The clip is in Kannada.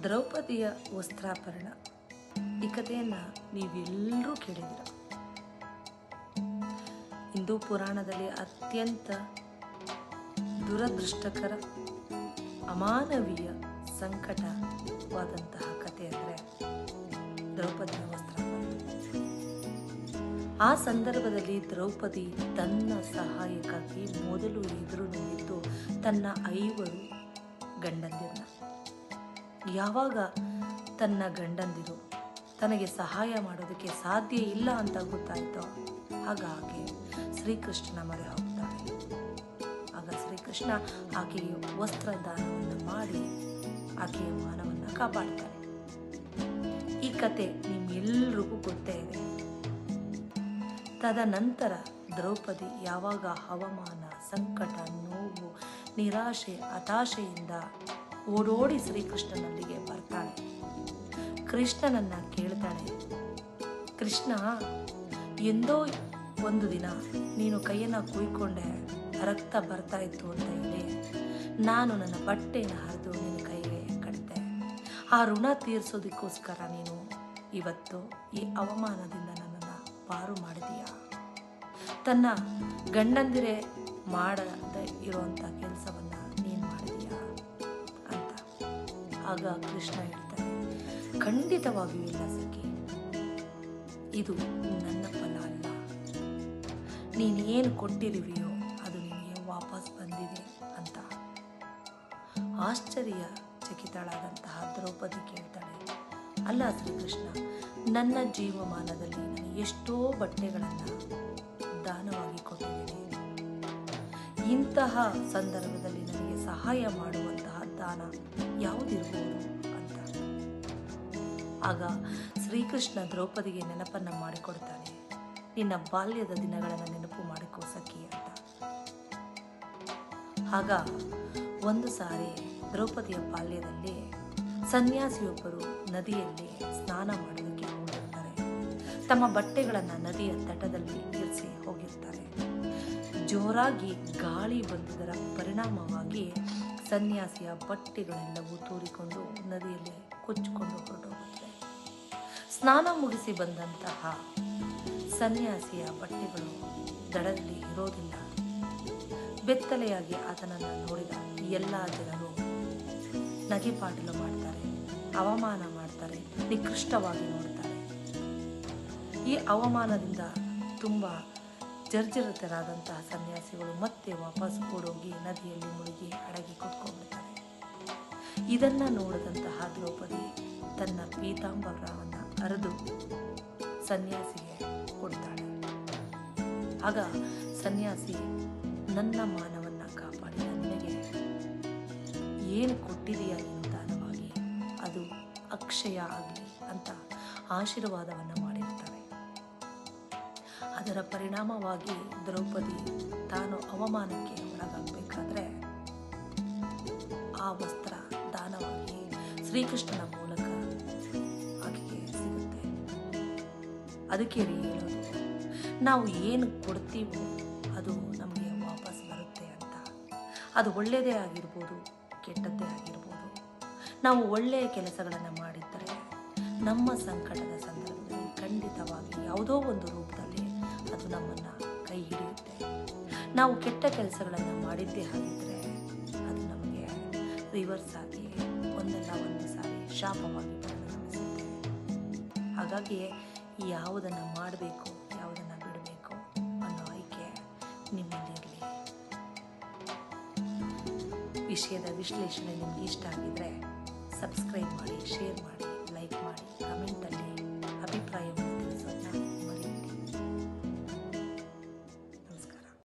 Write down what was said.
ದ್ರೌಪದಿಯ ವಸ್ತ್ರಾಪರಣ ಈ ಕಥೆಯನ್ನು ನೀವೆಲ್ಲರೂ ಕೇಳಿದ್ದೀರ. ಹಿಂದೂ ಪುರಾಣದಲ್ಲಿ ಅತ್ಯಂತ ದುರದೃಷ್ಟಕರ ಅಮಾನವೀಯ ಸಂಕಟವಾದಂತಹ ಕಥೆ ಅಂದರೆ ದ್ರೌಪದಿಯ ವಸ್ತ್ರಾಪರಣ. ಆ ಸಂದರ್ಭದಲ್ಲಿ ದ್ರೌಪದಿ ತನ್ನ ಸಹಾಯಕ್ಕಾಗಿ ಮೊದಲು ಎದುರು ನೋಡಿದ್ದು ತನ್ನ 5 ಗಂಡಂದಿರನ್ನ. ಯಾವಾಗ ತನ್ನ ಗಂಡಂದಿರು ತನಗೆ ಸಹಾಯ ಮಾಡೋದಕ್ಕೆ ಸಾಧ್ಯ ಇಲ್ಲ ಅಂತ ಗೊತ್ತಾಯಿತೋ ಹಾಗಾಗಿ ಶ್ರೀಕೃಷ್ಣನ ಮೊರೆ ಹೋಗ್ತಾಳೆ. ಆಗ ಶ್ರೀಕೃಷ್ಣ ಆಕೆಗೆ ವಸ್ತ್ರದಾನವನ್ನು ಮಾಡಿ ಆಕೆಯ ಮಾನವನ್ನು ಕಾಪಾಡ್ತಾನೆ. ಈ ಕತೆ ನಿಮ್ಮೆಲ್ಲರಿಗೂ ಗೊತ್ತೇ ಇದೆ. ತದನಂತರ ದ್ರೌಪದಿ ಯಾವಾಗ ಅವಮಾನ, ಸಂಕಟ, ನೋವು, ನಿರಾಶೆ, ಹತಾಶೆಯಿಂದ ಓಡೋಡಿ ಶ್ರೀಕೃಷ್ಣನಲ್ಲಿಗೆ ಬರ್ತಾಳೆ. ಕೃಷ್ಣನನ್ನ ಕೇಳ್ತಾಳೆ, ಕೃಷ್ಣ, ಎಂದೋ ಒಂದು ದಿನ ನೀನು ಕೈಯನ್ನು ಕುಯ್ಕೊಂಡೆ, ರಕ್ತ ಬರ್ತಾ ಇತ್ತು ಅಂತ ಹೇಳಿ ನಾನು ನನ್ನ ಬಟ್ಟೆನ ಹರಿದು ನಿನ್ನ ಕೈಗೆ ಕಟ್ತೆ. ಆ ಋಣ ತೀರಿಸೋದಕ್ಕೋಸ್ಕರ ನೀನು ಇವತ್ತು ಈ ಅವಮಾನದಿಂದ ನನ್ನನ್ನು ಪಾರು ಮಾಡಿದೀಯಾ. ತನ್ನ ಗಂಡಂದಿರೇ ಮಾಡದೆ ಇರುವಂಥ ಕೆಲಸವನ್ನು ನೀನು ಮಾಡಿದೀಯಾ ಅಂತ. ಆಗ ಕೃಷ್ಣ ಹೇಳ್ತಾನೆ, ಖಂಡಿತವಾಗಿಯೂ ಇಲ್ಲ ಸಖಿ, ಇದು ನನ್ನ ಫಲ ಅಲ್ಲ. ನೀನೇನು ಕೊಟ್ಟಿರುವೆಯೋ ಅದು ನಿನಗೆ ವಾಪಸ್ ಬಂದಿದೆ ಅಂತ. ಆಶ್ಚರ್ಯಚಕಿತಳಾದಂತಹ ದ್ರೌಪದಿ ಕೇಳ್ತಾಳೆ, ಅಲ್ಲ ಶ್ರೀಕೃಷ್ಣ, ನನ್ನ ಜೀವಮಾನದಲ್ಲಿ ನಾನು ಎಷ್ಟೋ ಬಟ್ಟೆಗಳನ್ನು ದಾನವಾಗಿ ಕೊಟ್ಟಿದ್ದೇನೆ. ಇಂತಹ ಸಂದರ್ಭದಲ್ಲಿ ನನಗೆ ಸಹಾಯ ಮಾಡುವಂತಹ ದಾನ ಯಾವುದಿರಬಹುದು ಅಂತ. ಆಗ ಶ್ರೀಕೃಷ್ಣ ದ್ರೌಪದಿಗೆ ನೆನಪನ್ನು ಮಾಡಿಕೊಡ್ತಾನೆ, ನಿನ್ನ ಬಾಲ್ಯದ ದಿನಗಳನ್ನು ನೆನಪು ಮಾಡಿಕೋ ಸಖಿ ಅಂತ. ಆಗ ಒಂದು ಸಾರಿ ದ್ರೌಪದಿಯ ಬಾಲ್ಯದಲ್ಲಿ ಸನ್ಯಾಸಿಯೊಬ್ಬರು ನದಿಯಲ್ಲಿ ಸ್ನಾನ ಮಾಡೋದಕ್ಕೆ ಹೋಗಿರ್ತಾರೆ. ತಮ್ಮ ಬಟ್ಟೆಗಳನ್ನು ನದಿಯ ತಟದಲ್ಲಿ ಇರಿಸಿ ಹೋಗಿರ್ತಾರೆ. ಜೋರಾಗಿ ಗಾಳಿ ಬಂದುದರ ಪರಿಣಾಮವಾಗಿ ಸನ್ಯಾಸಿಯ ಬಟ್ಟೆಗಳೆಲ್ಲವೂ ತೂರಿಕೊಂಡು ನದಿಯಲ್ಲಿ ಕೊಚ್ಚಿಕೊಂಡು ಹೊರಟೋಗುತ್ತದೆ. ಸ್ನಾನ ಮುಗಿಸಿ ಬಂದಂತಹ ಸನ್ಯಾಸಿಯ ಬಟ್ಟೆಗಳು ದಡದಲ್ಲಿ ಇರೋದಿಲ್ಲ. ಬೆತ್ತಲೆಯಾಗಿ ಆತನನ್ನು ನೋಡಿದ ಎಲ್ಲ ಜನರು ನಗೆಪಾಟಲು ಮಾಡ್ತಾರೆ, ಅವಮಾನ ಮಾಡ್ತಾರೆ, ನಿಕೃಷ್ಟವಾಗಿ ನೋಡ್ತಾರೆ. ಈ ಅವಮಾನದಿಂದ ತುಂಬ ಜರ್ಜರಿತರಾದಂತಹ ಸನ್ಯಾಸಿಗಳು ಮತ್ತೆ ವಾಪಸ್ ಓಡೋಗಿ ನದಿಯಲ್ಲಿ ಮುಳುಗಿ ಅಡಗಿ ಕುತ್ಕೊಂಡ್ಬಿಡ್ತಾರೆ. ಇದನ್ನು ನೋಡಿದಂತಹ ದ್ರೌಪದಿ ತನ್ನ ಪೀತಾಂಬರವನ್ನು ಹರಿದು ಸನ್ಯಾಸಿಗೆ ಕೊಡ್ತಾಳೆ. ಆಗ ಸನ್ಯಾಸಿ, ನನ್ನ ಮಾನವನ್ನು ಕಾಪಾಡಿದ ನಿನಗೆ ಏನು ಕೊಟ್ಟಿದೆಯಾ ನೀನು ದಾನವಾಗಿ, ಅದು ಅಕ್ಷಯ ಆಗಲಿ ಅಂತ ಆಶೀರ್ವಾದವನ್ನು ಮಾಡಿರ್ತಾರೆ. ಅದರ ಪರಿಣಾಮವಾಗಿ ದ್ರೌಪದಿ ತಾನು ಅವಮಾನಕ್ಕೆ ಒಳಗಾಗಬೇಕಾದ್ರೆ ಆ ವಸ್ತ್ರ ದಾನವಾಗಿ ಶ್ರೀಕೃಷ್ಣನ ಮೂಲಕ ಆಕೆಗೆ ಸಿಗುತ್ತೆ. ಅದಕ್ಕೆ ಹೇಳೋದು, ನಾವು ಏನು ಕೊಡ್ತೀವೋ ಅದು ನಮಗೆ ವಾಪಸ್ ಬರುತ್ತೆ ಅಂತ. ಅದು ಒಳ್ಳೆಯದೇ ಆಗಿರ್ಬೋದು, ಕೆಟ್ಟದ್ದೇ ಆಗಿರ್ಬೋದು. ನಾವು ಒಳ್ಳೆಯ ಕೆಲಸಗಳನ್ನು ಮಾಡಿದ್ದರೆ ನಮ್ಮ ಸಂಕಟದ ಸಂದರ್ಭದಲ್ಲಿ ಖಂಡಿತವಾಗಿ ಯಾವುದೋ ಒಂದು ರೂಪದಲ್ಲಿ ಅದು ನಮ್ಮನ್ನು ಕೈ ಹಿಡಿಯುತ್ತೆ. ನಾವು ಕೆಟ್ಟ ಕೆಲಸಗಳನ್ನು ಮಾಡಿದ್ದೇ ಆಗಿದ್ದರೆ ಅದು ನಮಗೆ ರಿವರ್ಸ್ ಆಗಿ ಒಂದಲ್ಲ ಒಂದು ಸಾರಿ ಶಾಪವಾಗಿ ಪರಿಣಮಿಸುತ್ತೆ. ಹಾಗಾಗಿ ಯಾವುದನ್ನು ಮಾಡಬೇಕು, ಯಾವುದನ್ನು ಬಿಡಬೇಕು ಅನ್ನೋ ಆಯ್ಕೆ ನಿಮ್ಮಲ್ಲಿರಲಿ. ವಿಷಯದ ವಿಶ್ಲೇಷಣೆ ನಿಮ್ಗೆ ಇಷ್ಟ ಆಗಿದ್ರೆ ಸಬ್ಸ್ಕ್ರೈಬ್ ಮಾಡಿ, ಶೇರ್ ಮಾಡಿ, ಲೈಕ್ ಮಾಡಿ, ಕಮೆಂಟ್